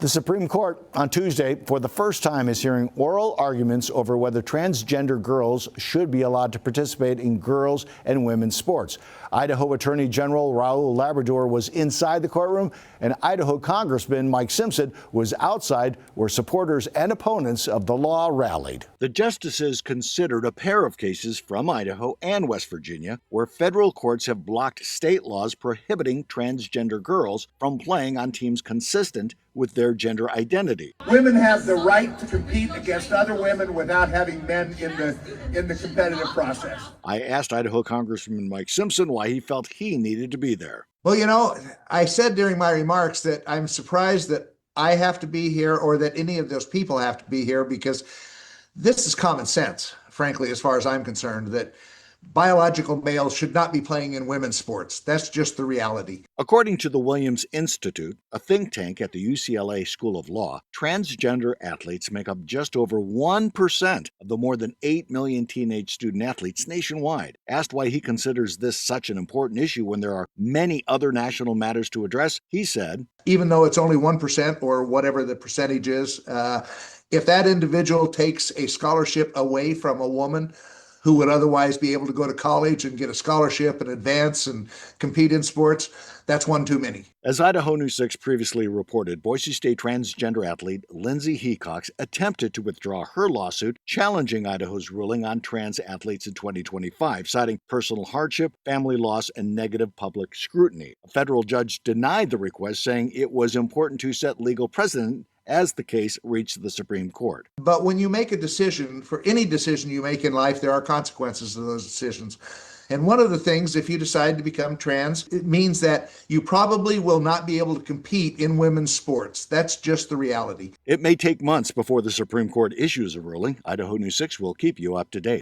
The Supreme Court on Tuesday, for the first time, is hearing oral arguments over whether transgender girls should be allowed to participate in girls' and women's sports. Idaho Attorney General Raul Labrador was inside the courtroom, and Idaho Congressman Mike Simpson was outside, where supporters and opponents of the law rallied. The justices considered a pair of cases from Idaho and West Virginia where federal courts have blocked state laws prohibiting transgender girls from playing on teams consistent with their gender identity. Women have the right to compete against other women without having men in the competitive process. I asked Idaho Congressman Mike Simpson why he felt he needed to be there. Well, you know, I said during my remarks that I'm surprised that I have to be here or that any of those people have to be here, because this is common sense, frankly, as far as I'm concerned, that biological males should not be playing in women's sports. That's just the reality. According to the Williams Institute, a think tank at the UCLA School of Law, transgender athletes make up just over 1% of the more than 8 million teenage student athletes nationwide. Asked why he considers this such an important issue when there are many other national matters to address, he said, even though it's only 1% or whatever the percentage is, if that individual takes a scholarship away from a woman who would otherwise be able to go to college and get a scholarship and advance and compete in sports, that's one too many. As Idaho News 6 previously reported, Boise State transgender athlete Lindsay Hecox attempted to withdraw her lawsuit challenging Idaho's ruling on trans athletes in 2025, citing personal hardship, family loss, and negative public scrutiny. A federal judge denied the request, saying it was important to set legal precedent as the case reached the Supreme Court. But when you make a decision, for any decision you make in life, there are consequences to those decisions. And one of the things, if you decide to become trans, it means that you probably will not be able to compete in women's sports. That's just the reality. It may take months before the Supreme Court issues a ruling. Idaho News 6 will keep you up to date.